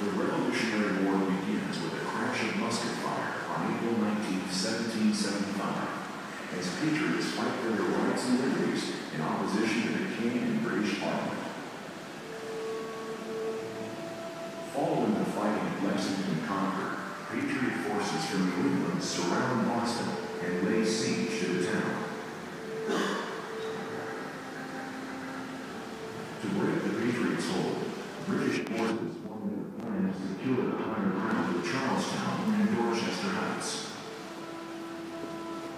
The Revolutionary War begins with a crash of musket fire on April 19, 1775, as patriots fight for their rights and liberties in opposition to the King and British Parliament. Following the fighting at Lexington and Concord, Patriot forces from New England surround Boston and lay siege to the town. To break the Patriots' hold, British forces formed their plan to secure the higher ground of Charlestown and Dorchester Heights.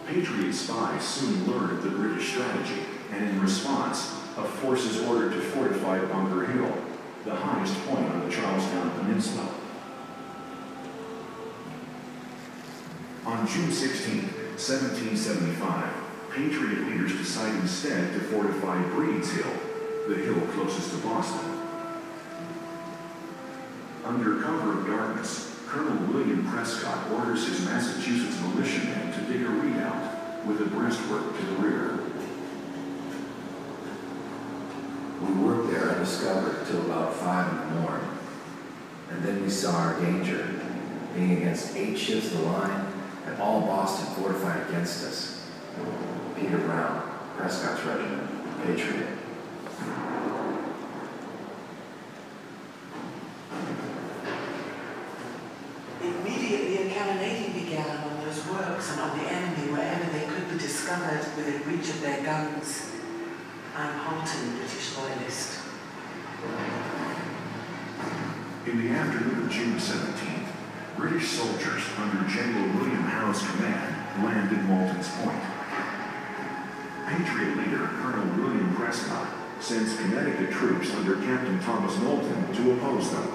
Patriot spies soon learned the British strategy, and in response, a force is ordered to fortify Bunker Hill, the highest point on the Charlestown Peninsula. On June 16, 1775, Patriot leaders decide instead to fortify Breed's Hill, the hill closest to Boston. Under cover of darkness, Colonel William Prescott orders his Massachusetts militiamen to dig a redoubt with a breastwork to the rear. We worked there undiscovered till about 5 in the morning, and then we saw our danger, being against 8 ships of the line and all Boston fortified against us. Peter Brown, Prescott's regiment, Patriot. Immediately a cannonading began on those works and on the enemy wherever they could be discovered within reach of their guns. I'm Halton, British Loyalist. In the afternoon of June 17th, British soldiers under General William Howe's command land at Moulton's Point. Patriot leader Colonel William Prescott sends Connecticut troops under Captain Thomas Knowlton to oppose them.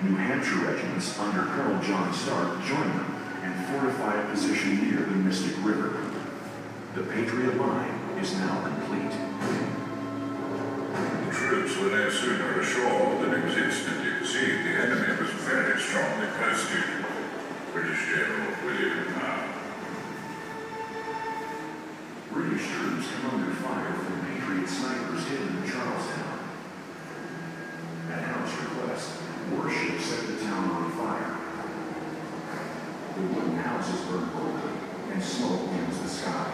New Hampshire regiments under Colonel John Stark join them and fortify a position near the Mystic River. The Patriot line is now complete. The troops were no sooner ashore than it was instantly perceived the enemy was very strongly posted. British General William Howe. British troops come under fire from Patriot snipers hidden in Charlestown. At Howe's request, warships set the town on fire. The wooden houses burn brightly, and smoke fills the sky.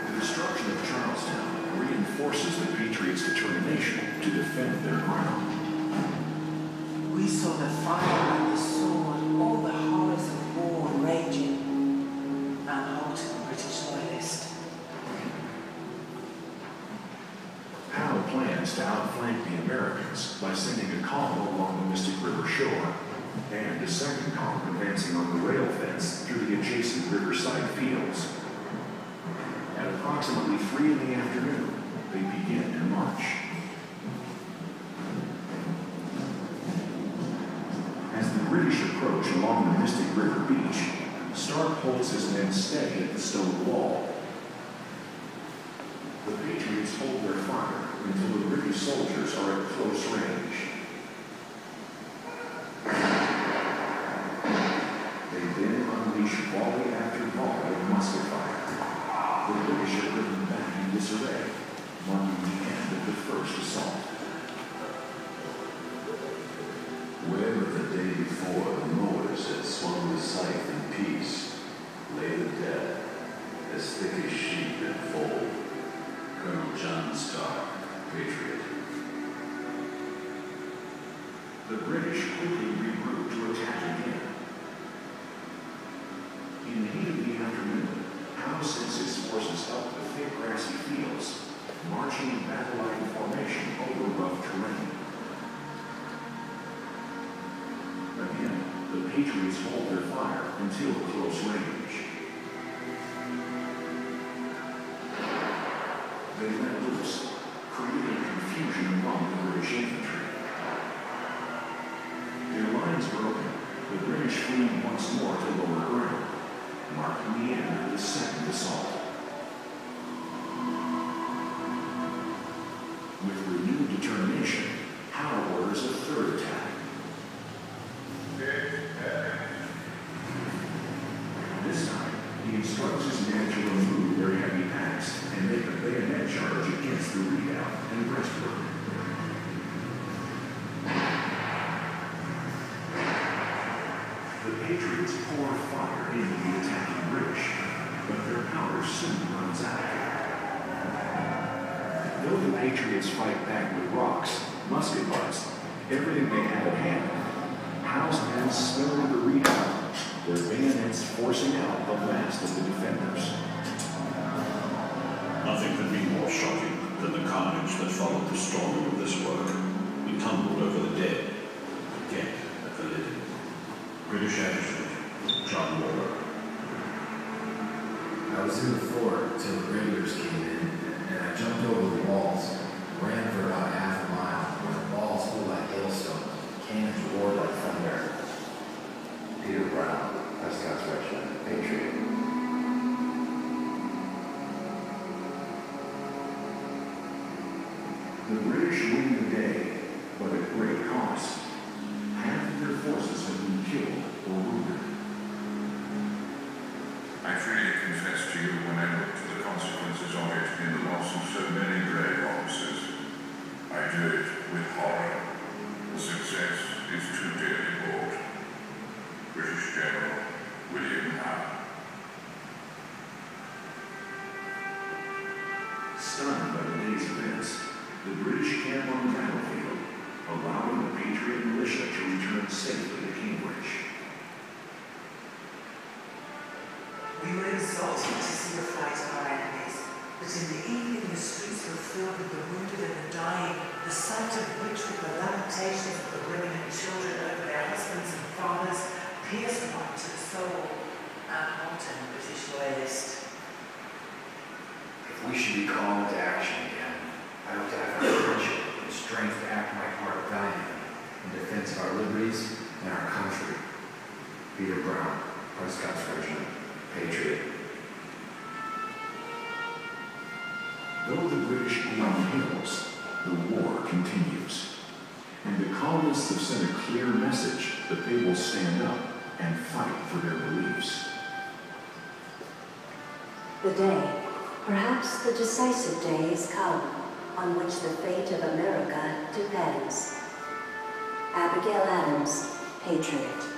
The destruction of Charlestown reinforces the Patriots' determination to defend their ground. We saw the fire and the sword, all the horrors of war raging. I'm Halton, British Loyalist. Howe plans to outflank the Americans by sending a column along the Mystic River shore, and a second column advancing on the rail fence through the adjacent riverside fields. At approximately 3 in the afternoon, they begin their march. As the British approach along the Mystic River beach, Stark holds his men steady at the stone wall. The Patriots hold their fire until the British soldiers are at close range. They then unleash volley after volley of musket fire. The British are driven back in disarray, marking the end of the first assault. Where the day before the mowers had swung the scythe in peace, lay the dead, as thick as sheep in fold. Colonel John Stark, Patriot. The British quickly regroup to attack again. In the heat of the afternoon, Howe sends his forces up the thick grassy fields, marching in battle-line formation over rough terrain. Again, the Patriots hold their fire until close range. They let loose, creating confusion among the British infantry. Their lines broken, the British flee once more to lower ground, marking the end of the second assault. With renewed determination, Howe orders a third attack. This time, he instructs his men to remove their heavy packs and make a bayonet charge against the redoubt and breastwork. Patriots pour fire into the attacking British, but their powder soon runs out. Though the Patriots fight back with rocks, musket butts, everything they have at hand, Howe's men smeller the redoubt, their bayonets forcing out the last of the defenders. Nothing could be more shocking than the carnage that followed the storming of this work. We tumbled over the dead, again at the living. British Adjutant John Waller. I was in the fort till the regulars came in, and I jumped over the walls, ran for about half a mile, when the balls flew like hailstones, cannons roared like thunder. Peter Brown, Prescott's Regiment, Patriot. The British win the day, but at great cost. Half of their forces have been killed or wounded. I freely confess to you when I look to the consequences of it in the loss of so many brave officers. I do it with horror. The success is too dearly bought. British General William Howe. Stunned by the day's events, the British camp on the battlefield, allowing the Patriot militia to return safely to Cambridge. We were exultant to see the flight of our enemies, but in the evening the streets were filled with the wounded and the dying, the sight of which with the lamentations of the women and children over their husbands and fathers pierced one to the soul. Anne Halton, British loyalist. If we should be called to action again, I hope to have the courage and strength to act my part valiantly in defense of our liberties and our country. Peter Brown, Prescott's Regiment, Patriot. Though the British gain the hills, the war continues. And the colonists have sent a clear message that they will stand up and fight for their beliefs. The day, perhaps the decisive day, is come, on which the fate of America depends. Abigail Adams, Patriot.